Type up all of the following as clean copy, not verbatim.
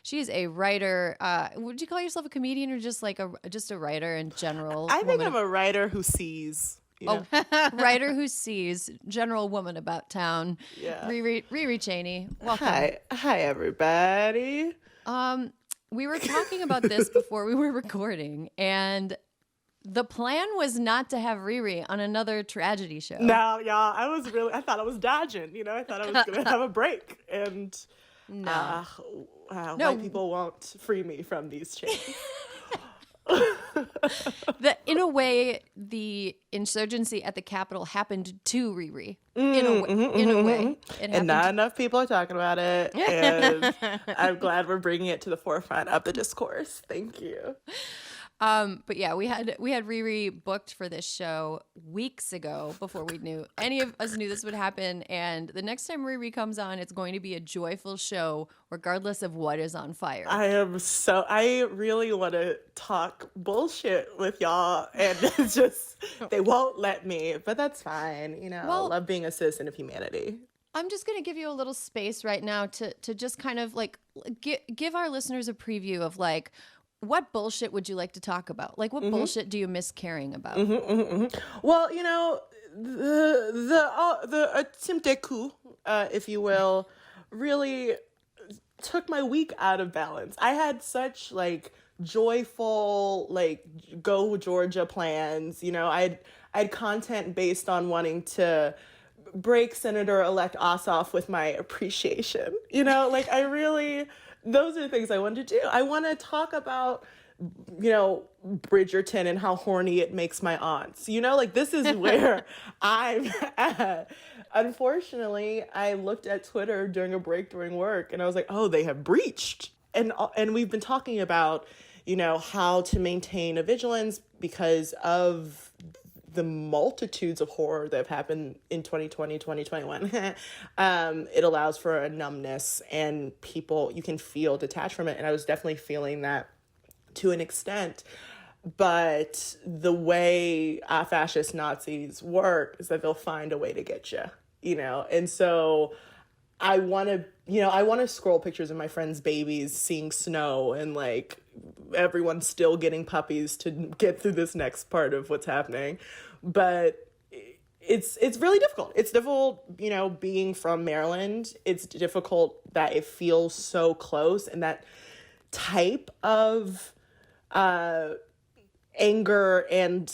She's a writer. Would you call yourself a comedian or just like just a writer in general? I think I'm a writer who sees. You know? Writer who sees, general woman about town. Yeah. Rheeqrheeq Chainey, welcome. Hi, everybody. We were talking about this before we were recording, and the plan was not to have Riri on another tragedy show. No, y'all, I thought I was dodging. I thought I was going to have a break. And No. white people won't free me from these chains. In a way, the insurgency at the Capitol happened to Riri. In a way. And not enough people are talking about it. And I'm glad we're bringing it to the forefront of the discourse. Thank you. But yeah, we had Riri booked for this show weeks ago before any of us knew this would happen. And the next time Riri comes on, it's going to be a joyful show, regardless of what is on fire. I really want to talk bullshit with y'all, and it's just, they won't let me, but that's fine. I love being a citizen of humanity. I'm just going to give you a little space right now to just kind of like give our listeners a preview of like, what bullshit would you like to talk about? Like, what bullshit do you miss caring about? Well, the attempted coup, if you will, really took my week out of balance. I had such like joyful, like go Georgia plans. I had content based on wanting to break Senator-elect Ossoff with my appreciation. Those are the things I want to do. I want to talk about, Bridgerton and how horny it makes my aunts. This is where I'm at. Unfortunately, I looked at Twitter during a break during work, and I was like, oh, they have breached. And we've been talking about, how to maintain a vigilance because of the multitudes of horror that have happened in 2020, 2021. It allows for a numbness, and you can feel detached from it. And I was definitely feeling that to an extent. But the way fascist Nazis work is that they'll find a way to get you, And so I want to scroll pictures of my friends' babies seeing snow and like everyone's still getting puppies to get through this next part of what's happening. But it's really difficult. It's difficult, being from Maryland. It's difficult that it feels so close, and that type of anger and,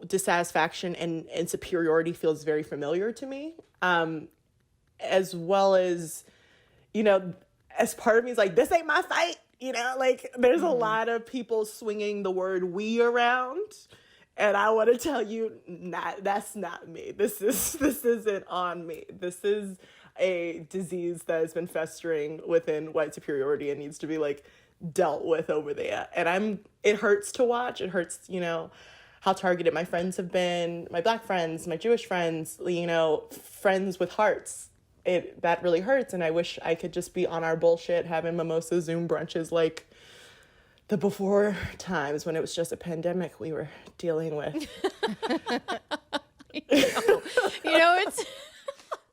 dissatisfaction and superiority feels very familiar to me. As well as, as part of me is like, this ain't my fight, there's a lot of people swinging the word we around. And I want to tell you, that's not me. This isn't on me. This is a disease that has been festering within white superiority and needs to be like dealt with over there. And it hurts to watch. It hurts, how targeted my friends have been, my Black friends, my Jewish friends, friends with hearts. That really hurts. And I wish I could just be on our bullshit, having mimosa Zoom brunches like the before times when it was just a pandemic we were dealing with. It's,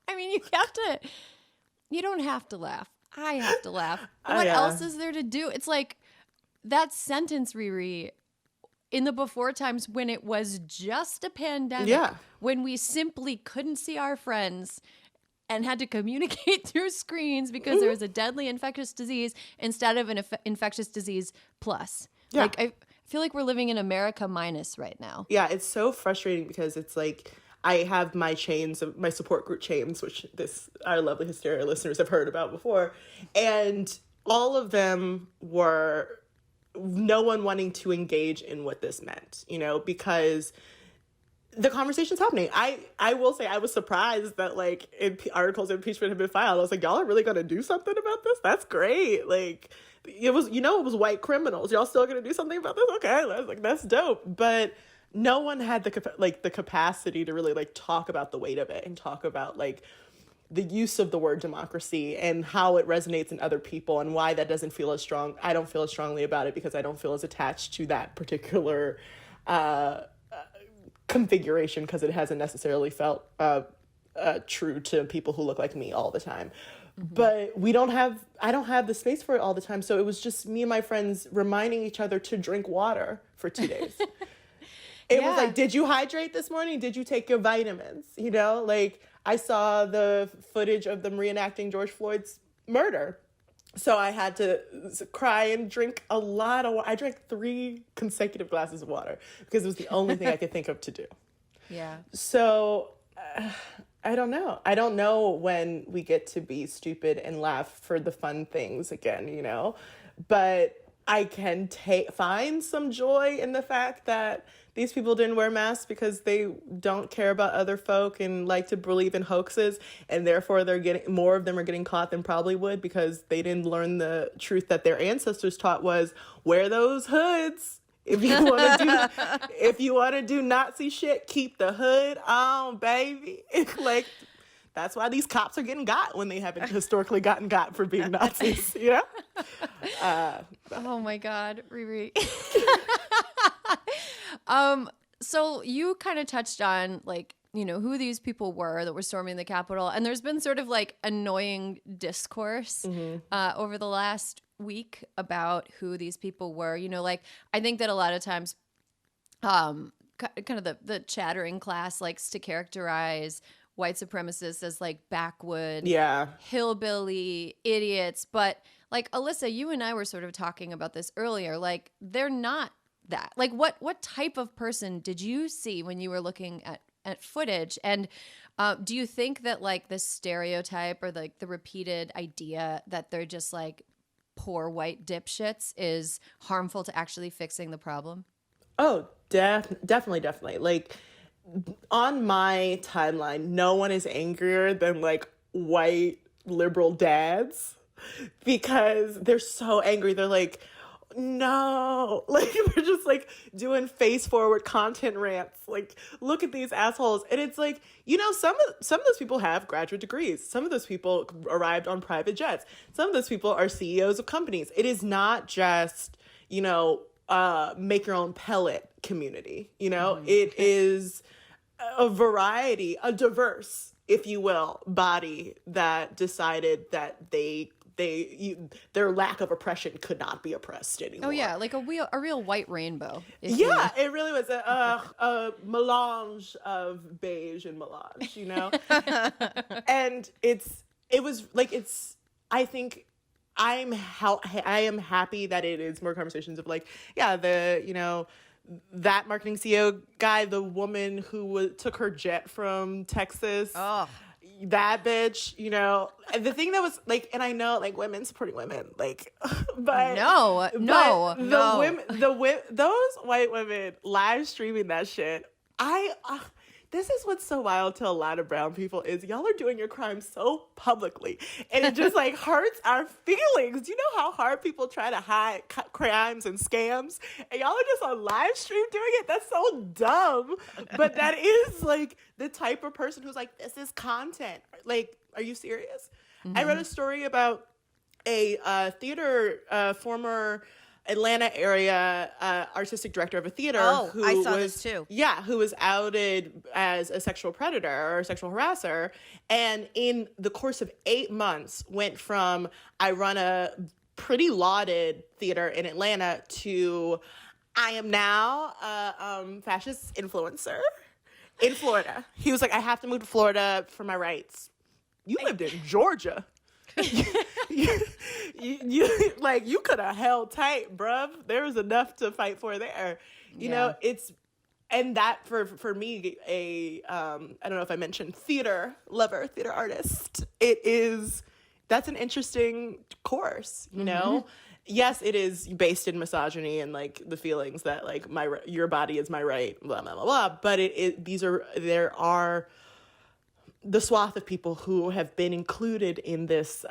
I mean, you don't have to laugh. I have to laugh. What else is there to do? It's like that sentence, Riri, in the before times when it was just a pandemic, when we simply couldn't see our friends and had to communicate through screens because there was a deadly infectious disease instead of an infectious disease plus. Yeah. Like, I feel like we're living in America minus right now. Yeah, it's so frustrating because it's like I have my support group chains, which our lovely Hysteria listeners have heard about before. And all of them were no one wanting to engage in what this meant, because the conversation's happening. I will say I was surprised that like articles of impeachment have been filed. I was like, y'all are really going to do something about this? That's great. Like it was white criminals. Y'all still going to do something about this? Okay. I was like, that's dope. But no one had the capacity to really like talk about the weight of it and talk about like the use of the word democracy and how it resonates in other people and why that doesn't feel as strong. I don't feel as strongly about it because I don't feel as attached to that particular configuration because it hasn't necessarily felt true to people who look like me all the time. But I don't have the space for it all the time. So it was just me and my friends reminding each other to drink water for 2 days. It was like, did you hydrate this morning? Did you take your vitamins? You know, like I saw the footage of them reenacting George Floyd's murder. So I had to cry and drink a lot of water. I drank 3 consecutive glasses of water because it was the only thing I could think of to do. Yeah. So I don't know. I don't know when we get to be stupid and laugh for the fun things again, you know? But I can find some joy in the fact that these people didn't wear masks because they don't care about other folk and like to believe in hoaxes, and therefore more of them are getting caught than probably would because they didn't learn the truth that their ancestors taught was wear those hoods. If you want to do Nazi shit, keep the hood on, baby. Like that's why these cops are getting got when they haven't historically gotten got for being Nazis, you know? Oh my God, Rheeqrheeq. So you kind of touched on like, you know, who these people were that were storming the Capitol. And there's been sort of like annoying discourse over the last week about who these people were. You know, like I think that a lot of times kind of the chattering class likes to characterize white supremacists as like backwood, hillbilly idiots. But like Alyssa, you and I were sort of talking about this earlier. Like they're not that. Like what type of person did you see when you were looking at footage? And do you think that like the stereotype or like the repeated idea that they're just like poor white dipshits is harmful to actually fixing the problem? Oh, definitely. Like on my timeline, no one is angrier than like white liberal dads because they're so angry. They're like, no, like they're just like doing face forward content rants. Like, look at these assholes. And it's like, you know, some of those people have graduate degrees. Some of those people arrived on private jets. Some of those people are CEOs of companies. It is not just, you know, make your own pellet community. You know, it is a variety, a diverse, if you will, body that decided that their lack of oppression could not be oppressed anymore. Oh yeah, like a real white rainbow. Yeah, it really was a melange of beige and melange, you know. And I think I am happy that it is more conversations of like, yeah, that marketing CEO guy, the woman who took her jet from Texas. Oh. That bitch, you know, the thing that was like, and I know like women supporting women, like, but those white women live streaming that shit. This is what's so wild to a lot of brown people is y'all are doing your crimes so publicly, and it just like hurts our feelings. Do you know how hard people try to hide crimes and scams, and y'all are just on live stream doing it? That's so dumb. But that is like the type of person who's like, this is content. Like, are you serious? Mm-hmm. I read a story about a theater former Atlanta area artistic director of a theater. Who I saw this too. Yeah, who was outed as a sexual predator or a sexual harasser, and in the course of 8 months went from I run a pretty lauded theater in Atlanta to I am now a fascist influencer in Florida. He was like, I have to move to Florida for my rights. You lived in Georgia. you like you could have held tight, bruv. There was enough to fight for there. You know, and that for me, I don't know if I mentioned theater lover, theater artist. That's an interesting course, you know? Yes, it is based in misogyny and like the feelings that like your body is my right, blah blah blah blah. But there are the swath of people who have been included in this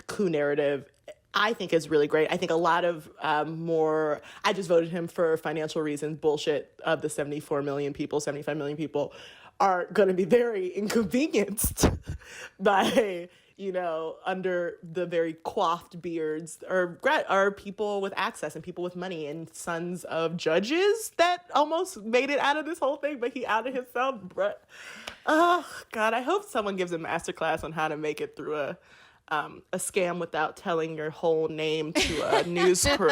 coup narrative, I think is really great. I think a lot of I just voted him for financial reasons, bullshit of the 75 million people are going to be very inconvenienced by, you know, under the very coiffed beards are people with access and people with money and sons of judges that almost made it out of this whole thing, but he outed himself, bruh. Oh, God, I hope someone gives a masterclass on how to make it through a scam without telling your whole name to a news crew.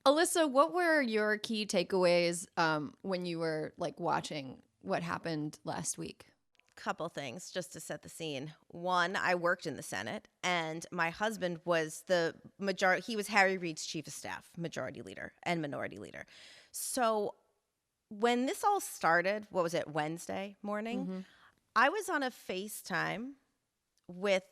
Alyssa, what were your key takeaways when you were like watching what happened last week? Couple things just to set the scene. One, I worked in the Senate, and my husband was the majority. He was Harry Reid's chief of staff, majority leader and minority leader. So when this all started, what was it, Wednesday morning? I was on a FaceTime with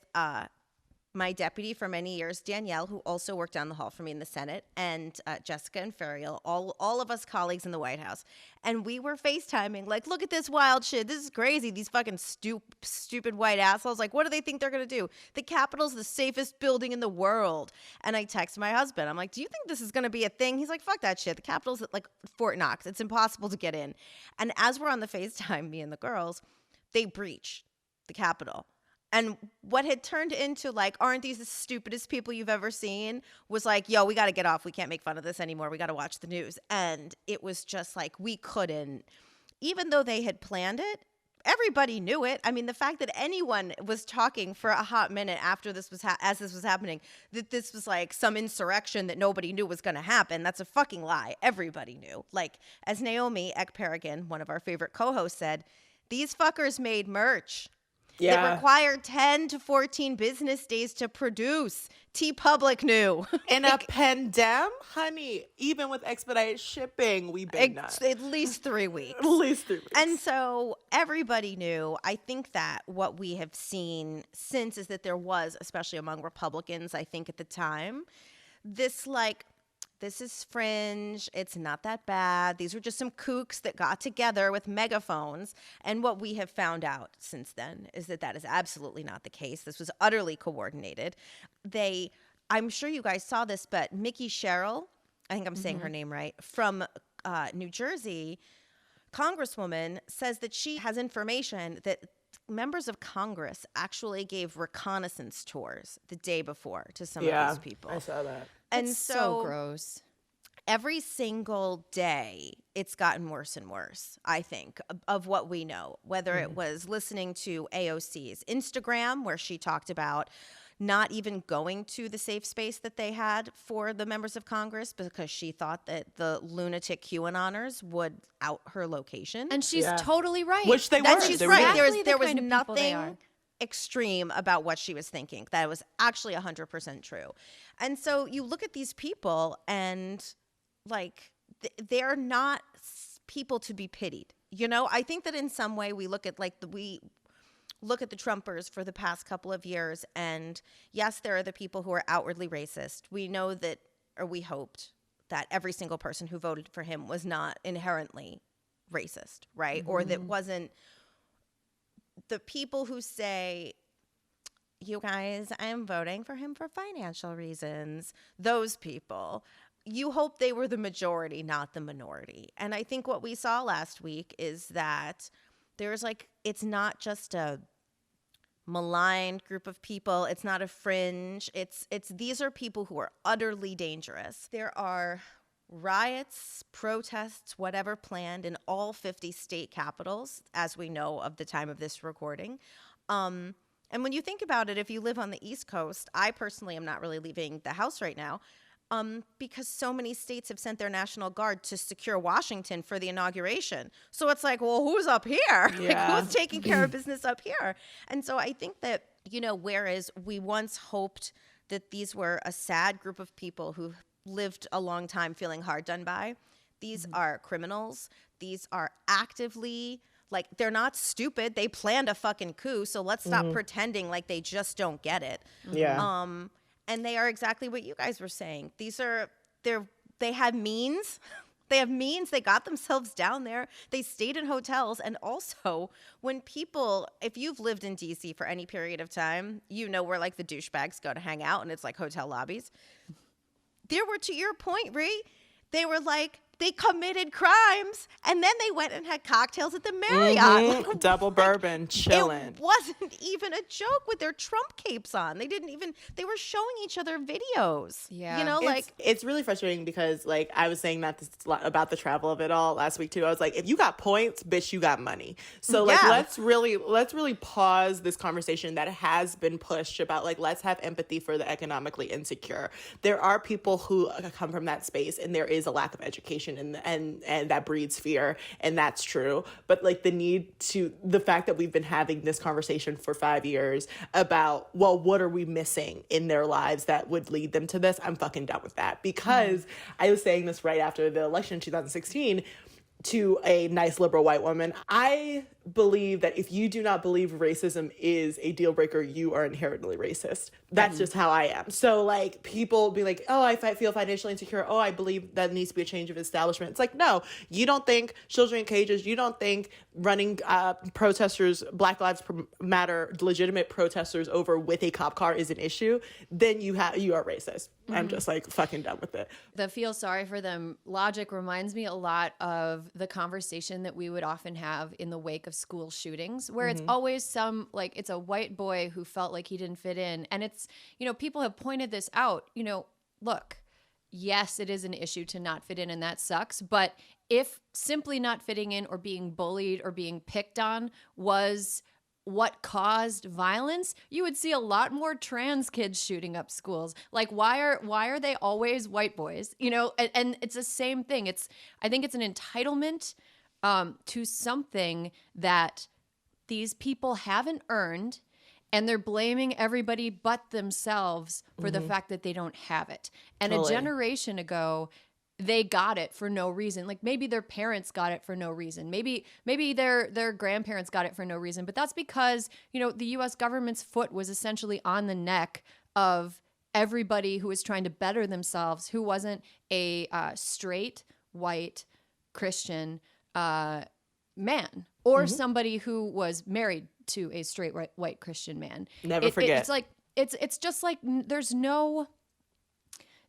my deputy for many years, Danielle, who also worked down the hall for me in the Senate, and Jessica and Fariel, all of us colleagues in the White House. And we were FaceTiming, like, look at this wild shit. This is crazy. These fucking stupid white assholes. Like, what do they think they're going to do? The Capitol's the safest building in the world. And I text my husband. I'm like, do you think this is going to be a thing? He's like, fuck that shit. The Capitol's at, like, Fort Knox. It's impossible to get in. And as we're on the FaceTime, me and the girls, they breach the Capitol. And what had turned into, like, aren't these the stupidest people you've ever seen, was like, yo, we got to get off. We can't make fun of this anymore. We got to watch the news. And it was just like, we couldn't, even though they had planned it, everybody knew it. I mean, the fact that anyone was talking for a hot minute after this was, as this was happening, that this was like some insurrection that nobody knew was going to happen, that's a fucking lie. Everybody knew. Like, as Naomi Ekperigin, one of our favorite co-hosts, said, these fuckers made merch. That required 10 to 14 business days to produce. T-Public knew. In a pandemic, honey, even with expedited shipping, we've been nuts. At least 3 weeks. At least 3 weeks. And so everybody knew. I think that what we have seen since is that there was, especially among Republicans, I think at the time, this like, this is fringe. It's not that bad. These were just some kooks that got together with megaphones. And what we have found out since then is that that is absolutely not the case. This was utterly coordinated. I'm sure you guys saw this, but Mickey Sherrill, I think I'm saying her name right, from New Jersey, Congresswoman, says that she has information that members of Congress actually gave reconnaissance tours the day before to some of these people. I saw that. And It's so gross. Every single day, it's gotten worse and worse, I think, of what we know. Whether it was listening to AOC's Instagram, where she talked about not even going to the safe space that they had for the members of Congress because she thought that the lunatic QAnoners would out her location. And she's totally right. Which they That were. she's They right. were. There was nothing extreme about what she was thinking. That was actually 100% true. And so you look at these people and like they're not people to be pitied. You know, I think that in some way we look at like we look at the Trumpers for the past couple of years, and yes, there are the people who are outwardly racist. We know that, or we hoped that every single person who voted for him was not inherently racist, right? Or that wasn't the people who say, you guys, I'm voting for him for financial reasons. Those people, you hope they were the majority, not the minority. And I think what we saw last week is that there's like, it's not just a maligned group of people. It's not a fringe. These are people who are utterly dangerous. There are riots, protests, whatever planned in all 50 state capitals, as we know of the time of this recording. And when you think about it, if you live on the East Coast, I personally am not really leaving the house right now because so many states have sent their National Guard to secure Washington for the inauguration. So it's like, well, who's up here? Yeah. Like, who's taking care of business up here? And so I think that, you know, whereas we once hoped that these were a sad group of people who lived a long time feeling hard done by, these are criminals. These are actively, like, they're not stupid. They planned a fucking coup, so let's stop pretending like they just don't get it. Yeah. And they are exactly what you guys were saying. They have means. They have means. They got themselves down there. They stayed in hotels. And also, when people, if you've lived in D.C. for any period of time, you know where, like, the douchebags go to hang out, and it's like hotel lobbies. There were, to your point, Rhee, they were like they committed crimes, and then they went and had cocktails at the Marriott. Like, double bourbon, chilling. It wasn't even a joke with their Trump capes on. They were showing each other videos. Yeah. You know, it's really frustrating because, like, I was saying that about the travel of it all last week too. I was like, if you got points, bitch, you got money. So like, let's really pause this conversation that has been pushed about, like, let's have empathy for the economically insecure. There are people who come from that space, and there is a lack of education, and that breeds fear, and that's true. But like, the fact that we've been having this conversation for 5 years about, well, what are we missing in their lives that would lead them to this? I'm fucking done with that, because I was saying this right after the election in 2016 to a nice liberal white woman. I believe that if you do not believe racism is a deal breaker, you are inherently racist. That's just how I am. So like, people be like, oh, I feel financially insecure. Oh, I believe that needs to be a change of establishment. It's like, no, you don't think children in cages, you don't think running protesters, Black Lives Matter, legitimate protesters over with a cop car is an issue, then you are racist. I'm just like fucking done with it. The feel sorry for them logic reminds me a lot of the conversation that we would often have in the wake of school shootings, where it's always it's a white boy who felt like he didn't fit in. And it's, people have pointed this out, look, yes, it is an issue to not fit in, and that sucks. But if simply not fitting in or being bullied or being picked on was what caused violence, you would see a lot more trans kids shooting up schools. Like, why are they always white boys? And it's the same thing. I think it's an entitlement to something that these people haven't earned, and they're blaming everybody but themselves for the fact that they don't have it. And Totally. A generation ago, they got it for no reason. Like, maybe their parents got it for no reason. Maybe their grandparents got it for no reason. But that's because, the US government's foot was essentially on the neck of everybody who was trying to better themselves, who wasn't a straight, white, Christian man, or somebody who was married to a straight, white Christian man. Never forget. It's like, it's just like, there's no...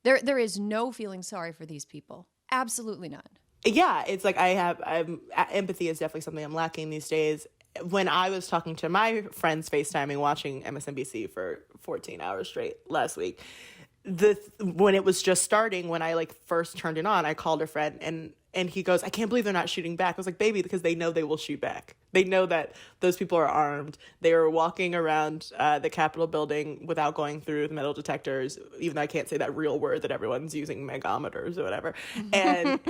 There is no feeling sorry for these people. Absolutely none. Yeah, it's like empathy is definitely something I'm lacking these days. When I was talking to my friends FaceTiming, watching MSNBC for 14 hours straight last week, when it was just starting, when I first turned it on, I called a friend and he goes, I can't believe they're not shooting back. I was like, baby, because they know they will shoot back. They know that those people are armed. They are walking around the Capitol building without going through the metal detectors, even though I can't say that real word that everyone's using, megometers or whatever. And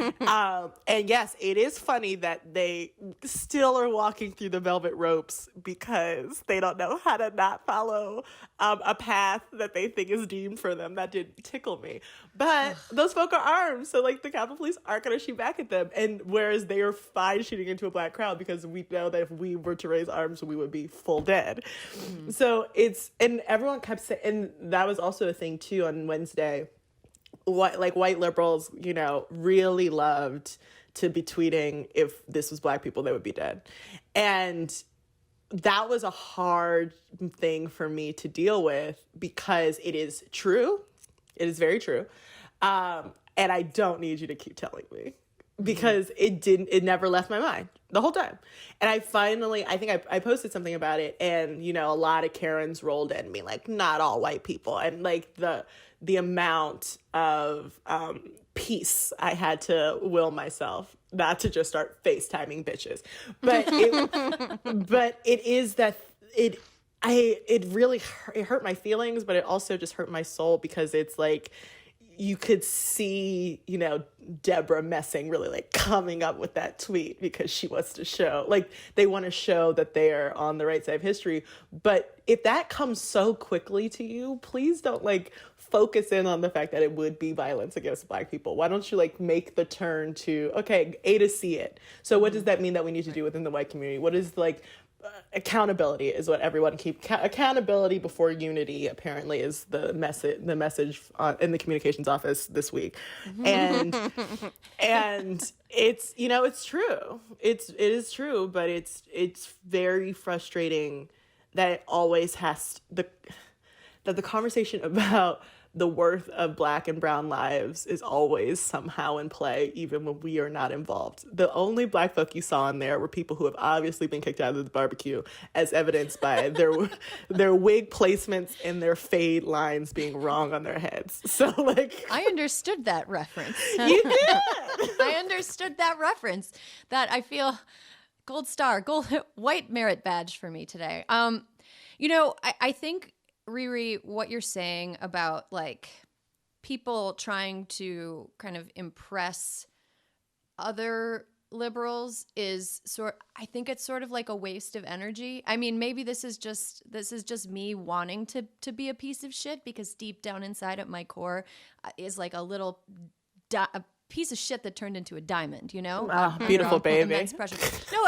and yes, it is funny that they still are walking through the velvet ropes because they don't know how to not follow a path that they think is deemed for them. That did tickle me. But those folk are armed, so the Capitol Police aren't going to shoot back at them. And whereas they are fine shooting into a black crowd because we know that if we were to raise arms, we would be full dead. So and everyone kept saying, and that was also a thing too on Wednesday. White liberals, really loved to be tweeting, if this was black people, they would be dead. And that was a hard thing for me to deal with because it is true. It is very true. And I don't need you to keep telling me because it never left my mind the whole time. And I think I posted something about it, and, a lot of Karens rolled in me, not all white people. And the amount of peace I had to will myself not to just start FaceTiming bitches. But it is that it really hurt my feelings, but it also just hurt my soul because it's you could see, Deborah Messing really coming up with that tweet because she wants to show, they want to show that they are on the right side of history. But if that comes so quickly to you, please don't focus in on the fact that it would be violence against black people. Why don't you make the turn to, okay, A, to see it. So what does that mean that we need to do within the white community? What is accountability is what everyone accountability before unity apparently is the message in the communications office this week. And it's it's true, it is true, but it's very frustrating that it always has that the conversation about the worth of Black and brown lives is always somehow in play, even when we are not involved. The only Black folk you saw in there were people who have obviously been kicked out of the barbecue, as evidenced by their wig placements and their fade lines being wrong on their heads. So, like, I understood that reference. you did. I understood that reference. That I feel gold star, white merit badge for me today. I think, Riri, what you're saying about like people trying to kind of impress other liberals is I think it's sort of like a waste of energy. I mean, maybe this is just me wanting to be a piece of shit, because deep down inside at my core is like a little a piece of shit that turned into a diamond, you know? Beautiful baby. Immense pressure. No,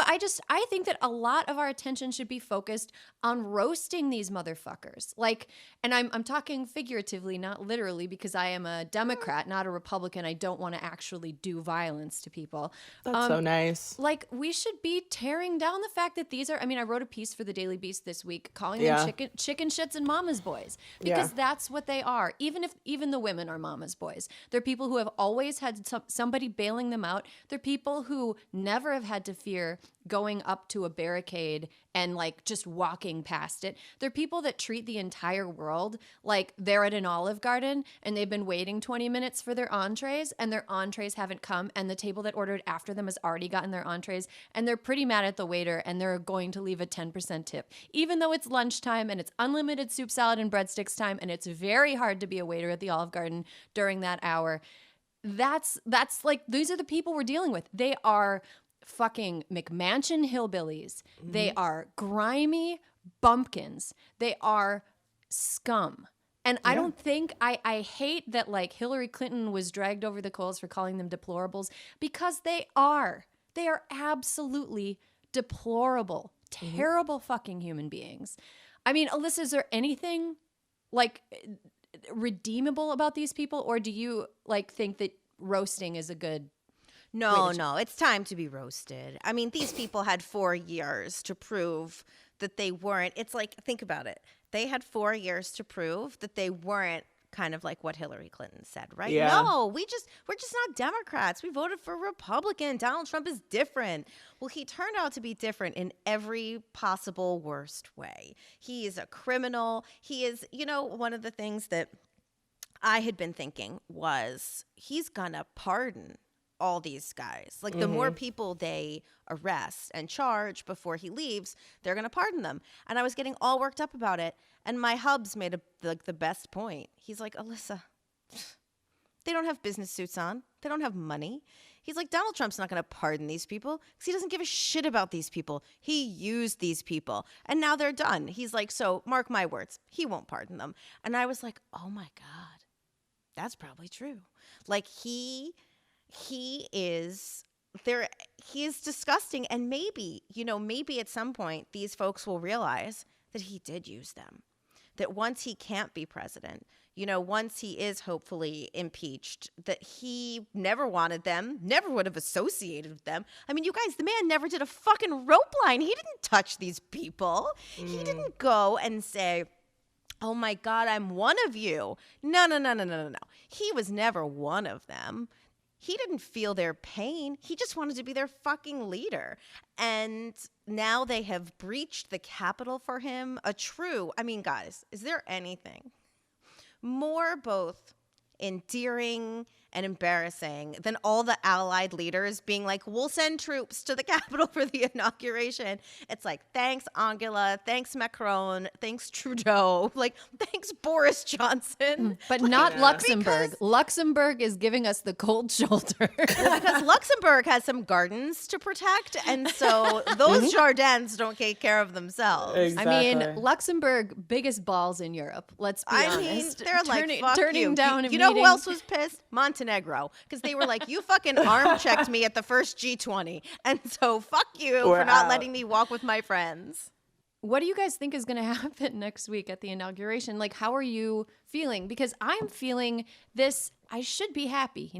I think that a lot of our attention should be focused on roasting these motherfuckers. Like, and I'm talking figuratively, not literally, because I am a Democrat, not a Republican. I don't want to actually do violence to people. That's so nice. Like, we should be tearing down the fact that these are, I mean, I wrote a piece for the Daily Beast this week calling them chicken shits and mama's boys, because that's what they are. Even the women are mama's boys. They're people who have always had somebody bailing them out. They're people who never have had to fear going up to a barricade and like just walking past it. They're people that treat the entire world like they're at an Olive Garden and they've been waiting 20 minutes for their entrees and their entrees haven't come, and the table that ordered after them has already gotten their entrees, and they're pretty mad at the waiter and they're going to leave a 10% tip, even though it's lunchtime and it's unlimited soup, salad, and breadsticks time, and it's very hard to be a waiter at the Olive Garden during that hour. That's like, these are the people we're dealing with. They are fucking McMansion hillbillies. Mm-hmm. They are grimy bumpkins. They are scum. And I don't think, I hate that like Hillary Clinton was dragged over the coals for calling them deplorables, because they are absolutely deplorable, terrible fucking human beings. I mean, Alyssa, is there anything like redeemable about these people, or do you like think that roasting is a good No, it's time to be roasted. I mean, these people had 4 years to prove that they weren't. It's like, think about it. They had 4 years to prove that they weren't kind of like what Hillary Clinton said, right? Yeah. No, we're just not Democrats. We voted for Republican. Donald Trump is different. Well, he turned out to be different in every possible worst way. He is a criminal. He is, one of the things that I had been thinking was he's gonna pardon all these guys. Like, the more people they arrest and charge before he leaves, they're going to pardon them. And I was getting all worked up about it. And my hubs made the best point. He's like, Alyssa, they don't have business suits on. They don't have money. He's like, Donald Trump's not going to pardon these people because he doesn't give a shit about these people. He used these people. And now they're done. He's like, so mark my words, he won't pardon them. And I was like, oh my God, that's probably true. Like, he is disgusting. And maybe at some point these folks will realize that he did use them, that once he can't be president, once he is hopefully impeached, that he never wanted them, never would have associated with them. I mean, you guys, the man never did a fucking rope line. He didn't touch these people. He didn't go and say, oh my God, I'm one of you. No. He was never one of them. He didn't feel their pain. He just wanted to be their fucking leader. And now they have breached the Capitol for him. I mean, guys, is there anything more both endearing and embarrassing than all the allied leaders being like, we'll send troops to the Capitol for the inauguration? It's like, thanks Angela, thanks Macron, thanks Trudeau, like, thanks Boris Johnson. But not Luxembourg. Luxembourg is giving us the cold shoulder. Because Luxembourg has some gardens to protect, and so those jardins don't take care of themselves. Exactly. I mean, Luxembourg, biggest balls in Europe, let's be honest. I mean, they're like, fuck turning you. down You know who else was pissed? Montenegro, because they were like, you fucking arm checked me at the first G20, and so fuck you for not letting me walk with my friends. What do you guys think is going to happen next week at the inauguration? Like, how are you feeling? Because I'm feeling this, I should be happy,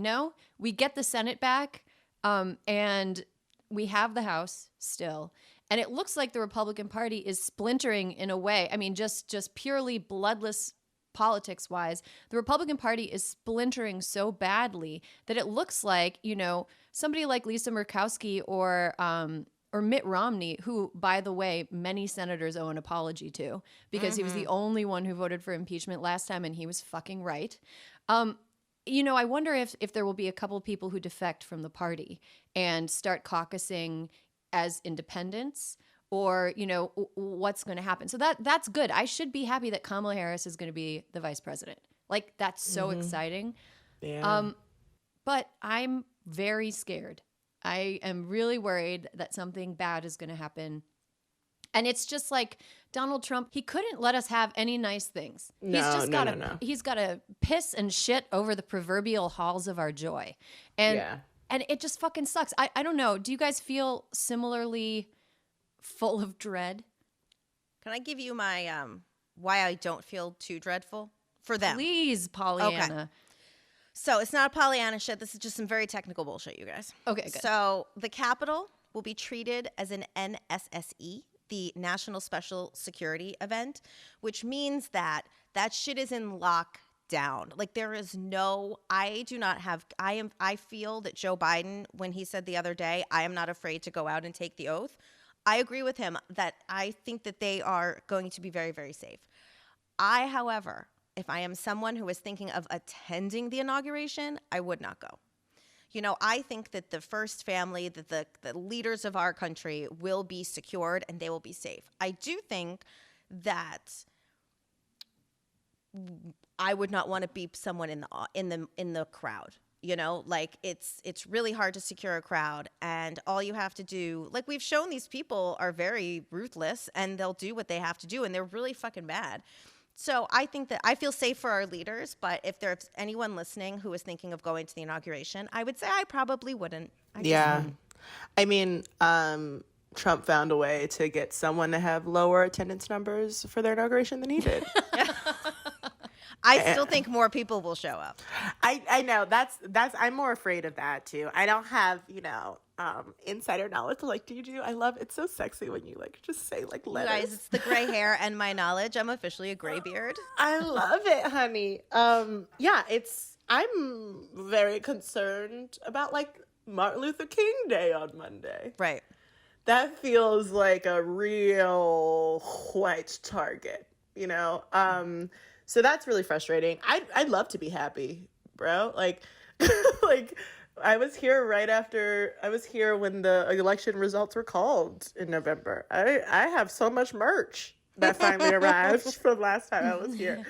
We get the Senate back, and we have the House still. And it looks like the Republican Party is splintering in a way. I mean, just purely bloodless politics wise, the Republican Party is splintering so badly that it looks like, you know, somebody like Lisa Murkowski or Mitt Romney, who, by the way, many senators owe an apology to because he was the only one who voted for impeachment last time, and he was fucking right. You know, I wonder if there will be a couple of people who defect from the party and start caucusing as independents, or, you know, what's going to happen. So that's good. I should be happy that Kamala Harris is going to be the vice president. Like, that's so exciting. Yeah. But I'm very scared. I am really worried that something bad is going to happen. And it's just like Donald Trump, he couldn't let us have any nice things. No. He's got to piss and shit over the proverbial halls of our joy. And it just fucking sucks. I don't know. Do you guys feel similarly full of dread? Can I give you my why I don't feel too dreadful for them? Please, Pollyanna. Okay. So it's not a Pollyanna shit. This is just some very technical bullshit, you guys. Okay, good. So the Capitol will be treated as an NSSE, the National Special Security event, which means that shit is in lockdown. Like, there is no, I feel that Joe Biden, when he said the other day, I am not afraid to go out and take the oath, I agree with him that I think that they are going to be very, very safe. However, if I am someone who is thinking of attending the inauguration, I would not go. You know, I think that the first family, that the leaders of our country will be secured and they will be safe. I do think that I would not want to be someone in the crowd. You know, like, it's really hard to secure a crowd, and all you have to do, like, we've shown these people are very ruthless and they'll do what they have to do, and they're really fucking bad. So I think that I feel safe for our leaders, but if there's anyone listening who is thinking of going to the inauguration, I would say I probably wouldn't. I mean, Trump found a way to get someone to have lower attendance numbers for their inauguration than he did. I still think more people will show up. I know that's I'm more afraid of that too. I don't have, you know, insider knowledge like you do. I love it's so sexy when you like just say like letters. You guys, it's the gray hair and my knowledge. I'm officially a gray beard. I love it, honey. I'm very concerned about like Martin Luther King Day on Monday. Right. That feels like a real white target, you know? So that's really frustrating. I'd love to be happy, bro. Like, like I was here when the election results were called in November. I have so much merch that finally arrived from last time I was here.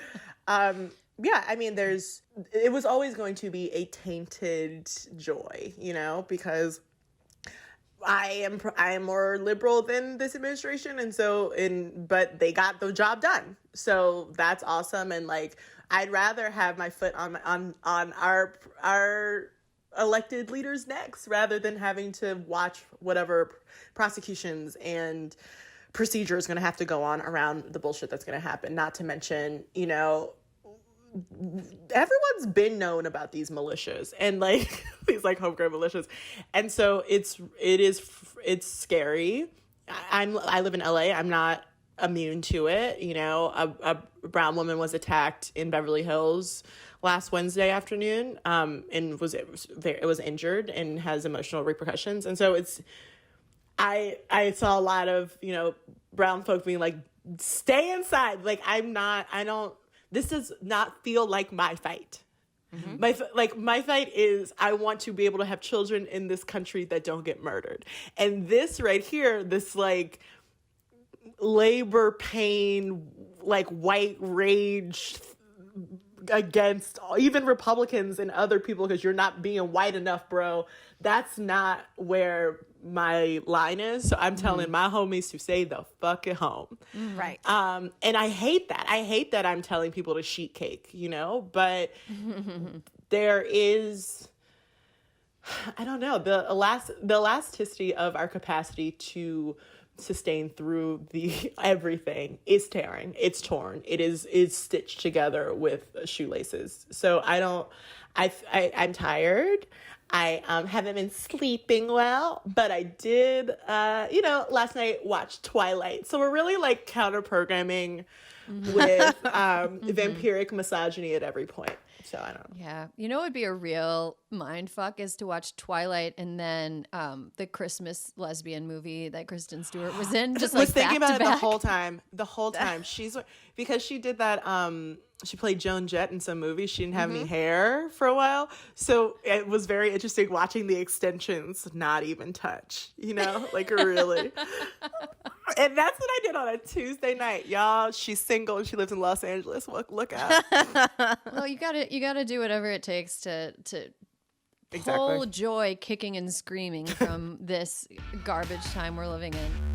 Yeah, I mean, it was always going to be a tainted joy, you know, because I am more liberal than this administration, but they got the job done, so that's awesome. And like, I'd rather have my foot on our elected leaders' necks rather than having to watch whatever prosecutions and procedure is going to have to go on around the bullshit that's going to happen. Not to mention, you know, everyone's been known about these militias and like these like homegrown militias, and so it's scary. I live in LA. I'm not immune to it. You know, a brown woman was attacked in Beverly Hills last Wednesday afternoon, and was injured and has emotional repercussions. And so I saw a lot of, you know, brown folk being like, stay inside. Like, this does not feel like my fight. Mm-hmm. My fight is I want to be able to have children in this country that don't get murdered. And this right here, this like labor pain, like white rage against even Republicans and other people because you're not being white enough, bro. That's not where my line is. So I'm telling my homies to stay the fuck at home. Right. And I hate that. I hate that I'm telling people to sheet cake, you know, but there is, I don't know, the elasticity of our capacity to sustain through the everything is tearing. It's torn. It's stitched together with shoelaces. So I'm tired. I haven't been sleeping well, but I did, last night watch Twilight. So we're really like counter programming with vampiric misogyny at every point. So I don't know. Yeah. You know what would be a real mind fuck is to watch Twilight and then the Christmas lesbian movie that Kristen Stewart was in. Just I like was thinking back about to it back. the whole time. Because she did that, she played Joan Jett in some movie. She didn't have any hair for a while. So it was very interesting watching the extensions not even touch, like really. And that's what I did on a Tuesday night. Y'all, she's single and she lives in Los Angeles. Look out. Well, you gotta do whatever it takes to Exactly. pull joy kicking and screaming from this garbage time we're living in.